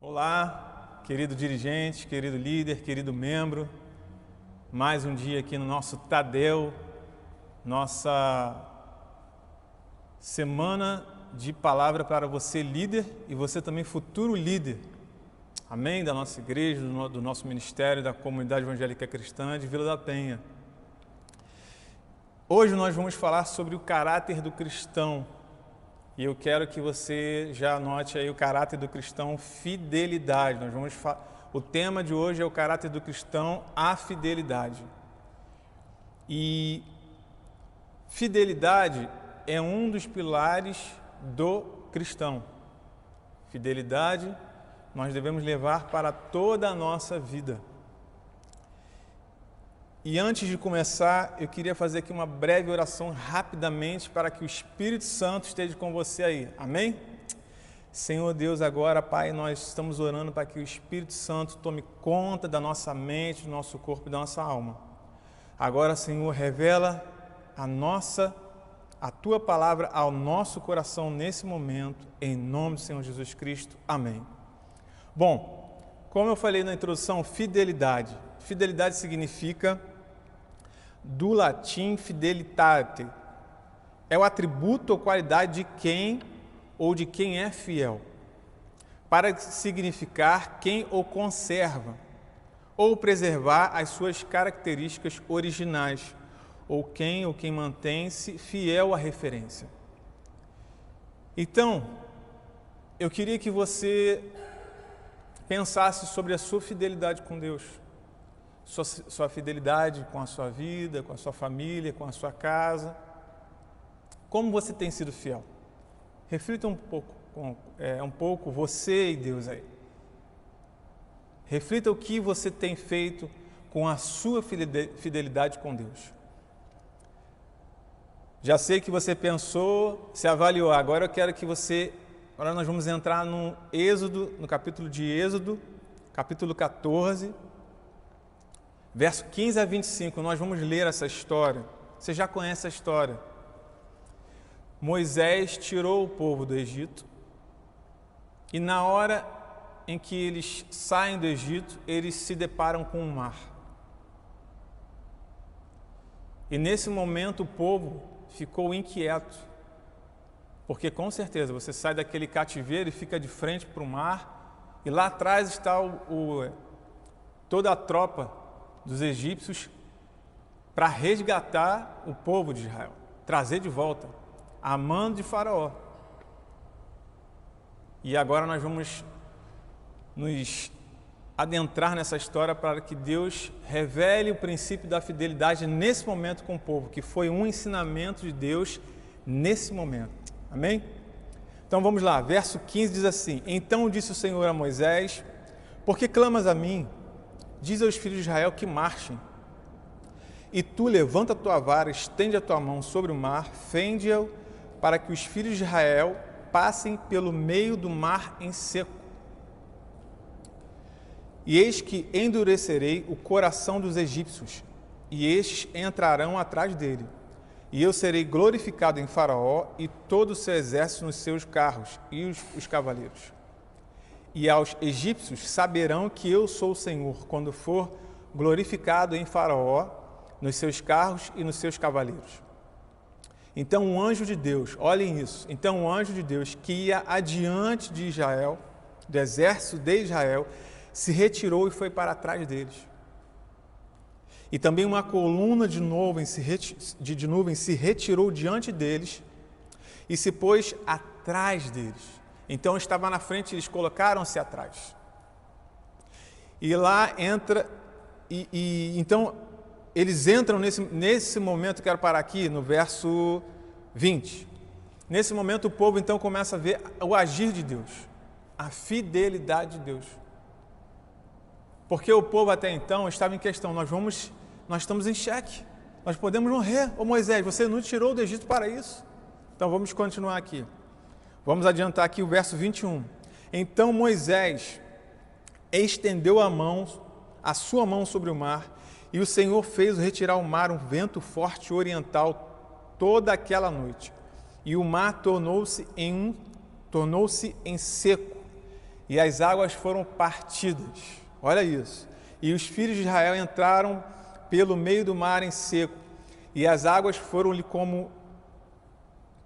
Olá, querido dirigente, querido líder, querido membro. Mais um dia aqui no nosso Tadel, nossa semana de palavra para você líder e você também futuro líder. Amém? Da nossa igreja, do nosso ministério, da comunidade evangélica cristã de Vila da Penha. Hoje nós vamos falar sobre o caráter do cristão. E eu quero que você já anote aí o caráter do cristão, fidelidade. O tema de hoje é o caráter do cristão, a fidelidade. E fidelidade é um dos pilares do cristão. Fidelidade nós devemos levar para toda a nossa vida. E antes de começar, eu queria fazer aqui uma breve oração rapidamente para que o Espírito Santo esteja com você aí. Amém? Senhor Deus, agora, Pai, nós estamos orando para que o Espírito Santo tome conta da nossa mente, do nosso corpo e da nossa alma. Agora, Senhor, revela a Tua palavra ao nosso coração nesse momento, em nome do Senhor Jesus Cristo. Amém. Bom, como eu falei na introdução, fidelidade. Fidelidade significa, do latim fidelitate, é o atributo ou qualidade de quem ou de quem é fiel, para significar quem o conserva, ou preservar as suas características originais, ou quem mantém-se fiel à referência. Então, eu queria que você pensasse sobre a sua fidelidade com Deus, sua fidelidade com a sua vida, com a sua família, com a sua casa. Como você tem sido fiel? Reflita um pouco você e Deus aí. Reflita o que você tem feito com a sua fidelidade com Deus. Já sei que você pensou, se avaliou. Agora nós vamos entrar no capítulo de Êxodo, capítulo 14, verso 15 a 25, nós vamos ler essa história. Você já conhece a história. Moisés tirou o povo do Egito e na hora em que eles saem do Egito, eles se deparam com o mar. E nesse momento o povo ficou inquieto, porque com certeza você sai daquele cativeiro e fica de frente para o mar e lá atrás está toda a tropa dos egípcios para resgatar o povo de Israel, trazer de volta, a mando de Faraó. E agora nós vamos nos adentrar nessa história para que Deus revele o princípio da fidelidade nesse momento com o povo, que foi um ensinamento de Deus nesse momento. Amém? Então vamos lá, verso 15 diz assim: Então disse o Senhor a Moisés: Por que clamas a mim? Diz aos filhos de Israel que marchem. E tu levanta a tua vara, estende a tua mão sobre o mar, fende-o, para que os filhos de Israel passem pelo meio do mar em seco. E eis que endurecerei o coração dos egípcios, e estes entrarão atrás dele. E eu serei glorificado em Faraó e todo o seu exército nos seus carros e os cavaleiros. E aos egípcios saberão que eu sou o Senhor, quando for glorificado em Faraó, nos seus carros e nos seus cavaleiros. Então um anjo de Deus, olhem isso, então um anjo de Deus que ia adiante de Israel, do exército de Israel, se retirou e foi para trás deles. E também uma coluna de nuvem se retirou diante deles e se pôs atrás deles. Então estava na frente, eles colocaram-se atrás. E lá entra, então eles entram nesse momento, quero parar aqui no verso 20. Nesse momento o povo então começa a ver o agir de Deus, a fidelidade de Deus. Porque o povo até então estava em questão, nós estamos em xeque, nós podemos morrer. Ô Moisés, você nos tirou do Egito para isso. Então vamos continuar aqui. Vamos adiantar aqui o verso 21. Então Moisés estendeu a sua mão sobre o mar, e o Senhor fez retirar o mar um vento forte oriental toda aquela noite. E o mar tornou-se em seco, e as águas foram partidas. Olha isso. E os filhos de Israel entraram pelo meio do mar em seco, e as águas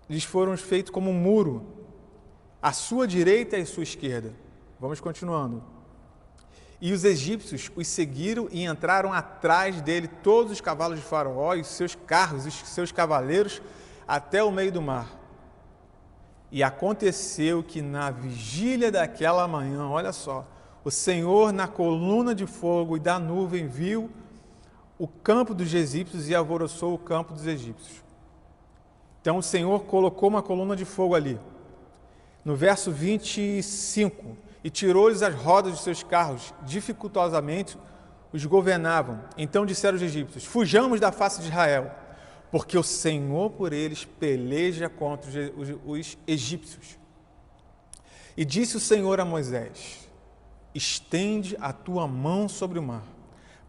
lhes foram feitas como um muro, à sua direita e à sua esquerda. Vamos continuando. E os egípcios os seguiram e entraram atrás dele todos os cavalos de Faraó e os seus carros, os seus cavaleiros, até o meio do mar. E aconteceu que na vigília daquela manhã, olha só, o Senhor na coluna de fogo e da nuvem viu o campo dos egípcios e alvoroçou o campo dos egípcios. Então o Senhor colocou uma coluna de fogo ali. No verso 25, e tirou-lhes as rodas de seus carros, dificultosamente os governavam. Então disseram os egípcios: fujamos da face de Israel, porque o Senhor por eles peleja contra os egípcios. E disse o Senhor a Moisés: estende a tua mão sobre o mar,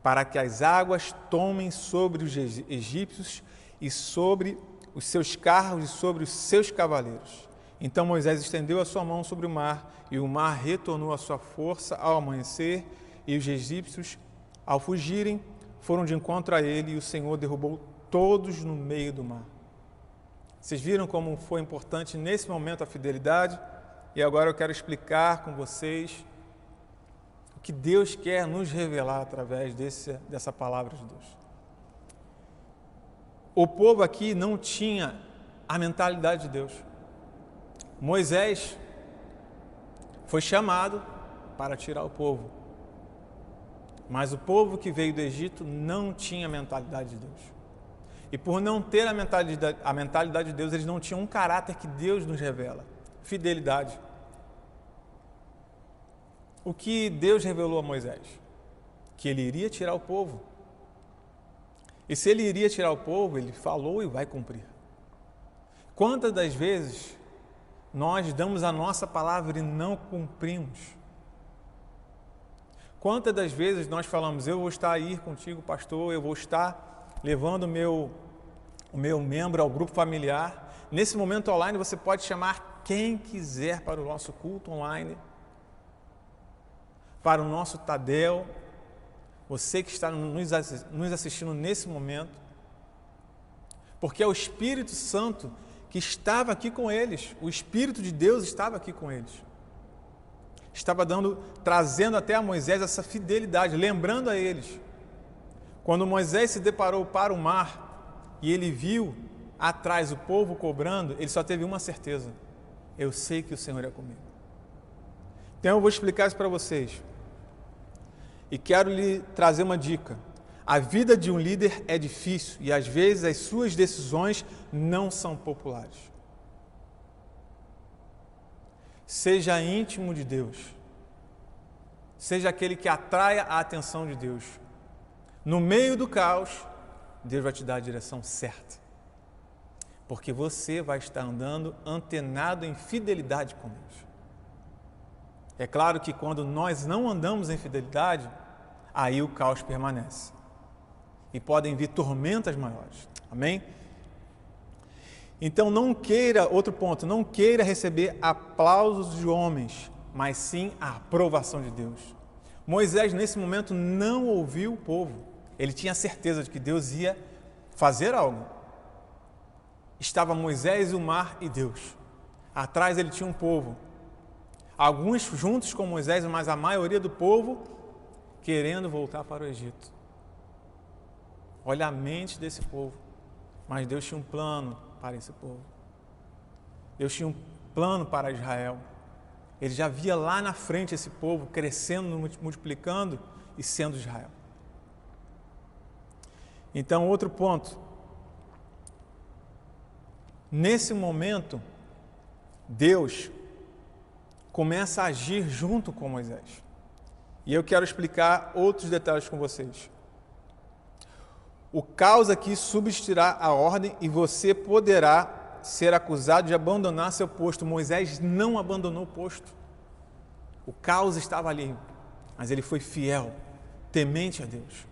para que as águas tomem sobre os egípcios e sobre os seus carros e sobre os seus cavaleiros. Então Moisés estendeu a sua mão sobre o mar, e o mar retornou à sua força ao amanhecer, e os egípcios, ao fugirem, foram de encontro a ele, e o Senhor derrubou todos no meio do mar. Vocês viram como foi importante nesse momento a fidelidade? E agora eu quero explicar com vocês o que Deus quer nos revelar através dessa palavra de Deus. O povo aqui não tinha a mentalidade de Deus. Moisés foi chamado para tirar o povo, mas o povo que veio do Egito não tinha a mentalidade de Deus. E por não ter a mentalidade de Deus, eles não tinham um caráter que Deus nos revela: fidelidade. O que Deus revelou a Moisés? Que ele iria tirar o povo. E se ele iria tirar o povo, ele falou e vai cumprir. Quantas das vezes nós damos a nossa palavra e não cumprimos? Quantas das vezes nós falamos: eu vou estar aí contigo, pastor, eu vou estar levando o meu membro ao grupo familiar. Nesse momento online você pode chamar quem quiser para o nosso culto online, para o nosso Tadel, você que está nos assistindo nesse momento, porque é o Espírito Santo que estava aqui com eles, o Espírito de Deus estava aqui com eles. Estava trazendo até a Moisés essa fidelidade, lembrando a eles. Quando Moisés se deparou para o mar e ele viu atrás o povo cobrando, ele só teve uma certeza: eu sei que o Senhor é comigo. Então eu vou explicar isso para vocês. E quero lhe trazer uma dica. A vida de um líder é difícil e às vezes as suas decisões não são populares. Seja íntimo de Deus. Seja aquele que atraia a atenção de Deus. No meio do caos, Deus vai te dar a direção certa. Porque você vai estar andando antenado em fidelidade com Deus. É claro que quando nós não andamos em fidelidade, aí o caos permanece. E podem vir tormentas maiores. Amém? Então outro ponto, não queira receber aplausos de homens, mas sim a aprovação de Deus. Moisés nesse momento não ouviu o povo. Ele tinha certeza de que Deus ia fazer algo. Estava Moisés, o mar e Deus. Atrás ele tinha um povo. Alguns juntos com Moisés, mas a maioria do povo querendo voltar para o Egito. Olha a mente desse povo. Mas Deus tinha um plano para esse povo. Deus tinha um plano para Israel. Ele já via lá na frente esse povo crescendo, multiplicando e sendo Israel. Então, outro ponto. Nesse momento, Deus começa a agir junto com Moisés. E eu quero explicar outros detalhes com vocês. O caos aqui substituirá a ordem e você poderá ser acusado de abandonar seu posto. Moisés não abandonou o posto. O caos estava ali, mas ele foi fiel, temente a Deus.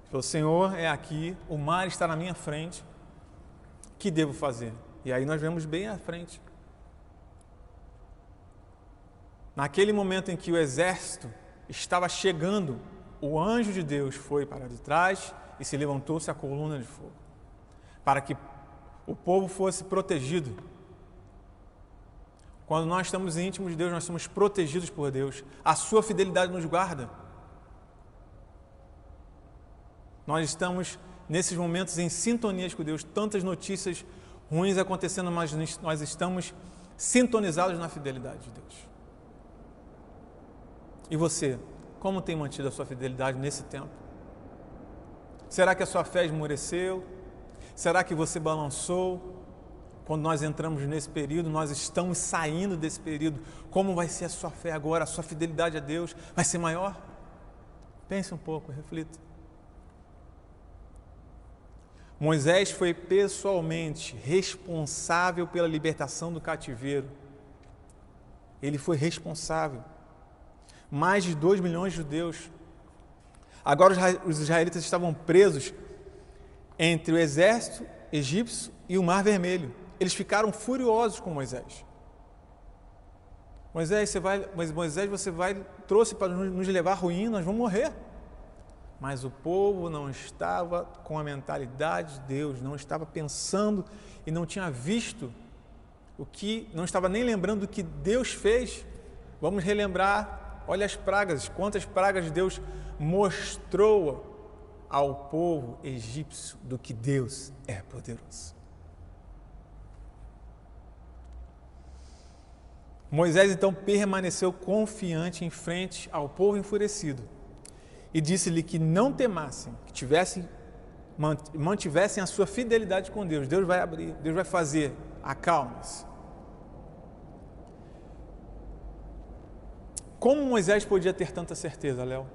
Ele falou: Senhor, é aqui, o mar está na minha frente, o que devo fazer? E aí nós vemos bem à frente. Naquele momento em que o exército estava chegando, o anjo de Deus foi para de trás e se levantou-se a coluna de fogo, para que o povo fosse protegido. Quando nós estamos íntimos de Deus, nós somos protegidos por Deus. A sua fidelidade nos guarda. Nós estamos, nesses momentos, em sintonia com Deus. Tantas notícias ruins acontecendo, mas nós estamos sintonizados na fidelidade de Deus. E você, como tem mantido a sua fidelidade nesse tempo? Será que a sua fé esmoreceu? Será que você balançou? Quando nós entramos nesse período, nós estamos saindo desse período. Como vai ser a sua fé agora? A sua fidelidade a Deus vai ser maior? Pense um pouco, reflita. Moisés foi pessoalmente responsável pela libertação do cativeiro. Ele foi responsável. Mais de 2 milhões de judeus. Agora os israelitas estavam presos entre o exército egípcio e o Mar Vermelho. Eles ficaram furiosos com Moisés. Moisés, trouxe para nos levar à ruína, nós vamos morrer. Mas o povo não estava com a mentalidade de Deus, não estava pensando e não tinha visto não estava nem lembrando do que Deus fez. Vamos relembrar, olha as pragas, quantas pragas Deus mostrou ao povo egípcio do que Deus é poderoso. Moisés então permaneceu confiante em frente ao povo enfurecido e disse-lhe que não temassem, que mantivessem a sua fidelidade com Deus. Deus vai abrir, Deus vai fazer, acalme-se. Como Moisés podia ter tanta certeza, Léo?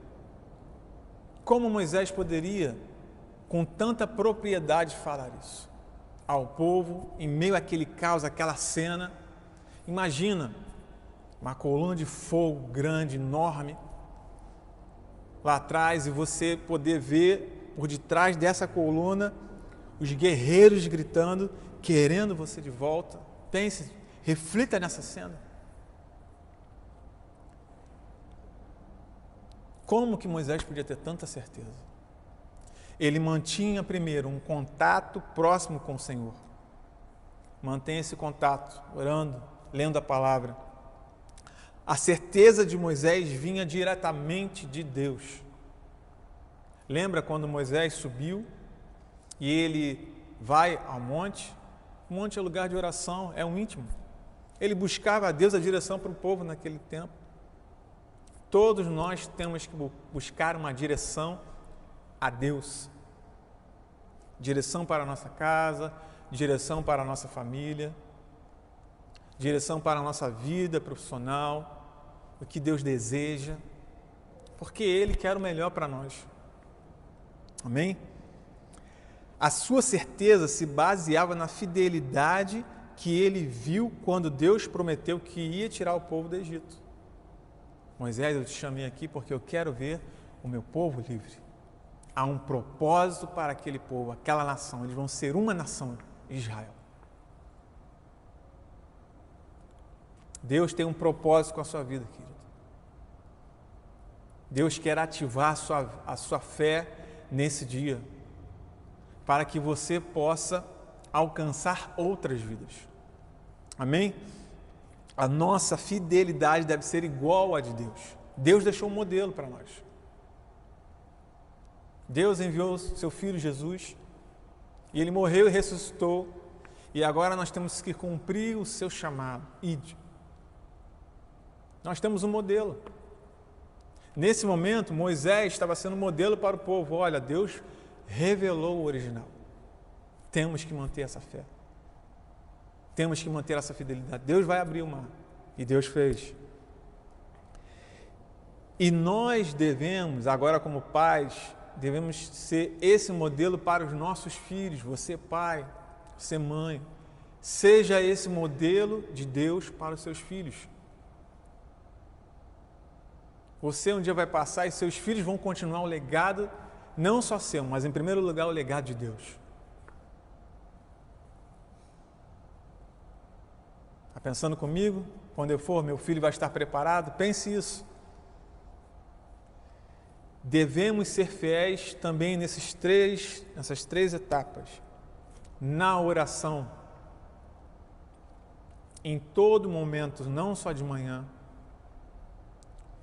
Como Moisés poderia, com tanta propriedade, falar isso ao povo, em meio àquele caos, àquela cena? Imagina uma coluna de fogo grande, enorme, lá atrás, e você poder ver por detrás dessa coluna os guerreiros gritando, querendo você de volta. Pense, reflita nessa cena. Como que Moisés podia ter tanta certeza? Ele mantinha primeiro um contato próximo com o Senhor. Mantenha esse contato, orando, lendo a palavra. A certeza de Moisés vinha diretamente de Deus. Lembra quando Moisés subiu e ele vai ao monte? O monte é lugar de oração, é um íntimo. Ele buscava a Deus a direção para o povo naquele tempo. Todos nós temos que buscar uma direção a Deus. Direção para a nossa casa, direção para a nossa família, direção para a nossa vida profissional, o que Deus deseja, porque Ele quer o melhor para nós. Amém? A sua certeza se baseava na fidelidade que ele viu quando Deus prometeu que ia tirar o povo do Egito. Moisés, eu te chamei aqui porque eu quero ver o meu povo livre. Há um propósito para aquele povo, aquela nação. Eles vão ser uma nação, Israel. Deus tem um propósito com a sua vida, querido. Deus quer ativar a sua fé nesse dia, para que você possa alcançar outras vidas. Amém? A nossa fidelidade deve ser igual à de Deus. Deus deixou um modelo para nós. Deus enviou seu Filho Jesus, e Ele morreu e ressuscitou, e agora nós temos que cumprir o seu chamado. Ide. Nós temos um modelo. Nesse momento, Moisés estava sendo modelo para o povo. Olha, Deus revelou o original. Temos que manter essa fé. Temos que manter essa fidelidade. Deus vai abrir o mar. E Deus fez. E nós devemos, agora como pais, devemos ser esse modelo para os nossos filhos. Você pai, você mãe. Seja esse modelo de Deus para os seus filhos. Você um dia vai passar e seus filhos vão continuar o legado, não só seu, mas em primeiro lugar o legado de Deus. Está pensando comigo? quando eu for, meu filho vai estar preparado. Pense isso. Devemos ser fiéis também nessas três etapas. Na oração, em todo momento, não só de manhã,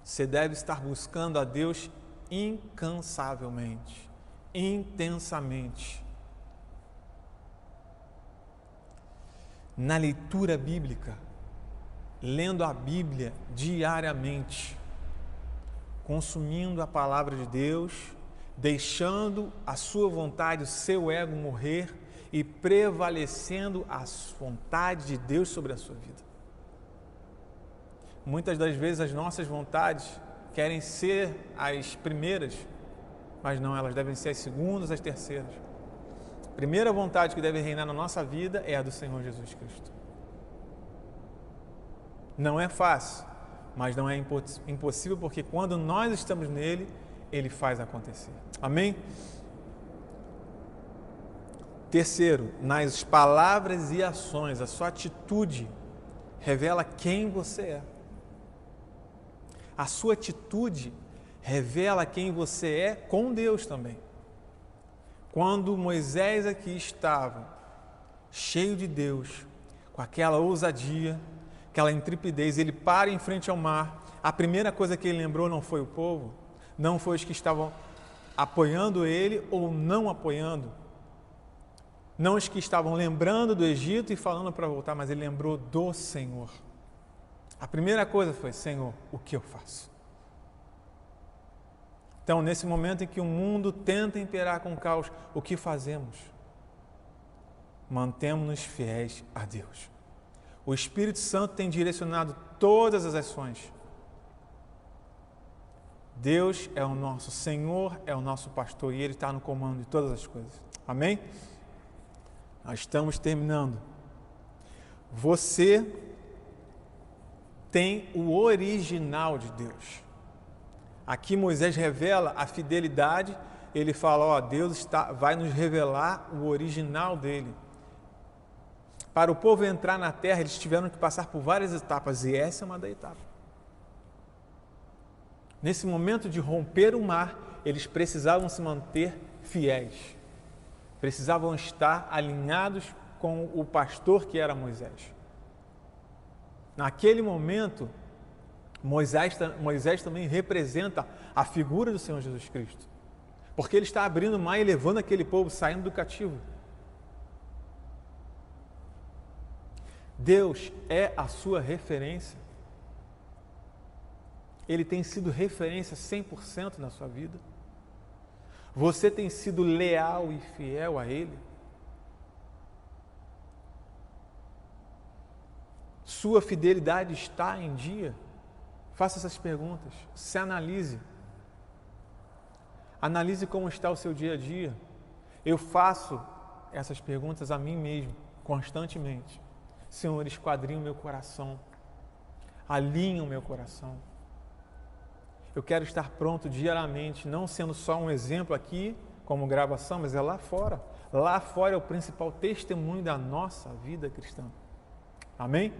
você deve estar buscando a Deus incansavelmente, intensamente. Na leitura bíblica, lendo a Bíblia diariamente, consumindo a palavra de Deus, deixando a sua vontade, o seu ego morrer e prevalecendo a vontade de Deus sobre a sua vida. Muitas das vezes as nossas vontades querem ser as primeiras, mas não, elas devem ser as segundas, as terceiras. A primeira vontade que deve reinar na nossa vida é a do Senhor Jesus Cristo. Não é fácil, mas não é impossível, porque quando nós estamos nele, ele faz acontecer. Amém? Terceiro, nas palavras e ações, a sua atitude revela quem você é. A sua atitude revela quem você é com Deus também. Quando Moisés aqui estava cheio de Deus, com aquela ousadia, aquela intrepidez, ele para em frente ao mar, a primeira coisa que ele lembrou não foi o povo, não foi os que estavam apoiando ele ou não apoiando, não os que estavam lembrando do Egito e falando para voltar, mas ele lembrou do Senhor. A primeira coisa foi: Senhor, o que eu faço? Então, nesse momento em que o mundo tenta imperar com o caos, o que fazemos? Mantemos-nos fiéis a Deus. O Espírito Santo tem direcionado todas as ações. Deus é o nosso Senhor, é o nosso pastor e Ele está no comando de todas as coisas. Amém? Nós estamos terminando. Você tem o original de Deus. Aqui Moisés revela a fidelidade, ele fala, Deus vai nos revelar o original dele. Para o povo entrar na terra, eles tiveram que passar por várias etapas, e essa é uma da etapa. Nesse momento de romper o mar, eles precisavam se manter fiéis, precisavam estar alinhados com o pastor que era Moisés. Naquele momento, Moisés também representa a figura do Senhor Jesus Cristo, porque ele está abrindo o mar e levando aquele povo, saindo do cativo. Deus é a sua referência. Ele tem sido referência 100% na sua vida. Você tem sido leal e fiel a Ele? Sua fidelidade está em dia? Faça essas perguntas, se analise. Analise como está o seu dia a dia. Eu faço essas perguntas a mim mesmo, constantemente. Senhor, esquadrinha o meu coração, alinha o meu coração. Eu quero estar pronto diariamente, não sendo só um exemplo aqui, como gravação, mas é lá fora. Lá fora é o principal testemunho da nossa vida cristã. Amém?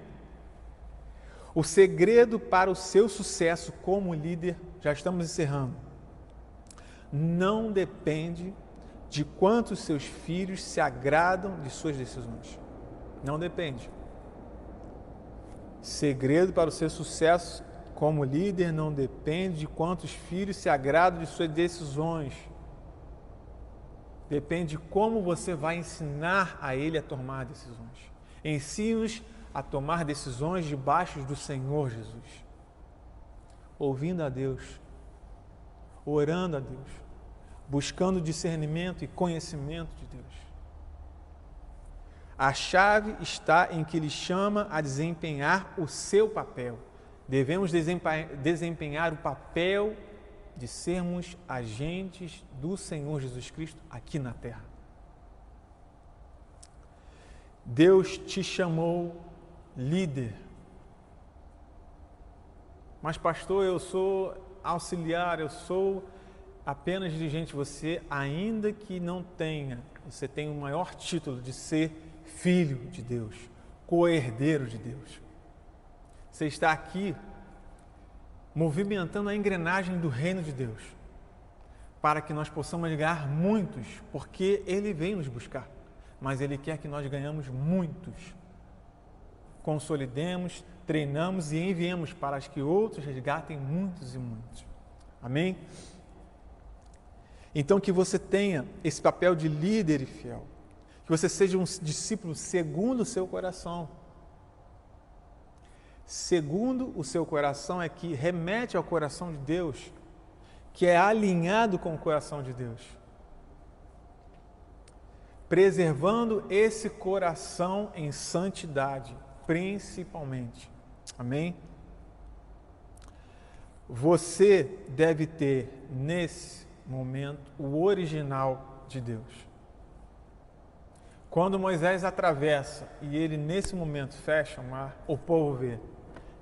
O segredo para o seu sucesso como líder, já estamos encerrando, não depende de quantos seus filhos se agradam de suas decisões. Não depende. Segredo para o seu sucesso como líder não depende de quantos filhos se agradam de suas decisões. Depende de como você vai ensinar a ele a tomar decisões. Ensine-os a tomar decisões debaixo do Senhor Jesus. Ouvindo a Deus, orando a Deus, buscando discernimento e conhecimento de Deus. A chave está em que Ele chama a desempenhar o seu papel. Devemos desempenhar o papel de sermos agentes do Senhor Jesus Cristo aqui na terra. Deus te chamou líder. Mas pastor, eu sou auxiliar, eu sou apenas dirigente. Você, ainda que não tenha, você tem o maior título de ser filho de Deus, co-herdeiro de Deus. Você está aqui movimentando a engrenagem do reino de Deus, para que nós possamos ganhar muitos, porque Ele vem nos buscar, mas Ele quer que nós ganhamos muitos. Consolidemos, treinamos e enviemos para que outros resgatem muitos e muitos. Amém? Então, que você tenha esse papel de líder e fiel, que você seja um discípulo segundo o seu coração. Segundo o seu coração é que remete ao coração de Deus, que é alinhado com o coração de Deus. Preservando esse coração em santidade, principalmente. Amém? Você deve ter, nesse momento, o original de Deus. Quando Moisés atravessa e ele, nesse momento, fecha o mar, o povo vê,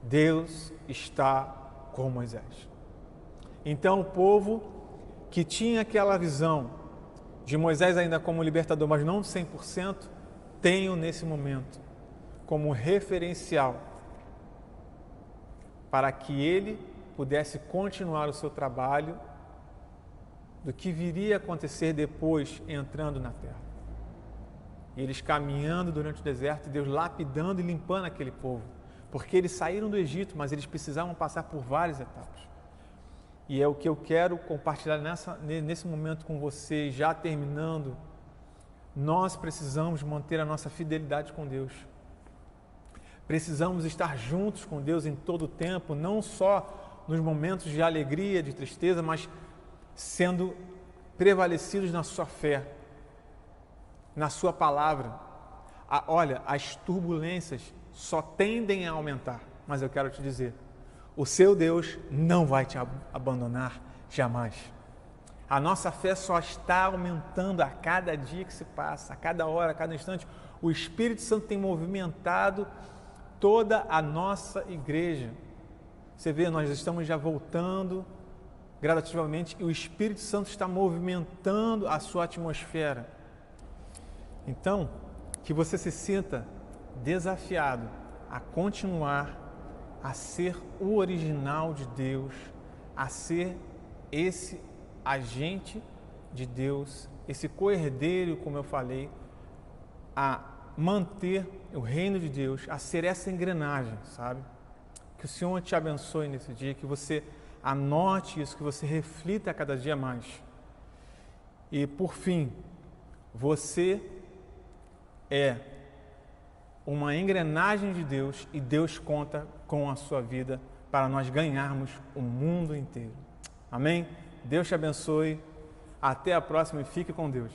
Deus está com Moisés. Então, o povo que tinha aquela visão de Moisés ainda como libertador, mas não 100%, tem-o nesse momento como referencial para que ele pudesse continuar o seu trabalho do que viria a acontecer depois entrando na terra. E eles caminhando durante o deserto, Deus lapidando e limpando aquele povo, porque eles saíram do Egito, mas eles precisavam passar por várias etapas. E é o que eu quero compartilhar nesse momento com vocês, já terminando. Nós precisamos manter a nossa fidelidade com Deus. Precisamos estar juntos com Deus em todo o tempo, não só nos momentos de alegria, de tristeza, mas sendo prevalecidos na sua fé, na sua palavra. Olha, as turbulências só tendem a aumentar, mas eu quero te dizer, o seu Deus não vai te abandonar jamais. A nossa fé só está aumentando a cada dia que se passa, a cada hora, a cada instante. O Espírito Santo tem movimentado toda a nossa igreja. Você vê, nós estamos já voltando gradativamente e o Espírito Santo está movimentando a sua atmosfera. Então, que você se sinta desafiado a continuar a ser o original de Deus, a ser esse agente de Deus, esse co-herdeiro, como eu falei, a manter o reino de Deus, a ser essa engrenagem, sabe? Que o Senhor te abençoe nesse dia, que você anote isso, que você reflita cada dia mais. E, por fim, você é uma engrenagem de Deus e Deus conta com a sua vida para nós ganharmos o mundo inteiro. Amém? Deus te abençoe. Até a próxima e fique com Deus.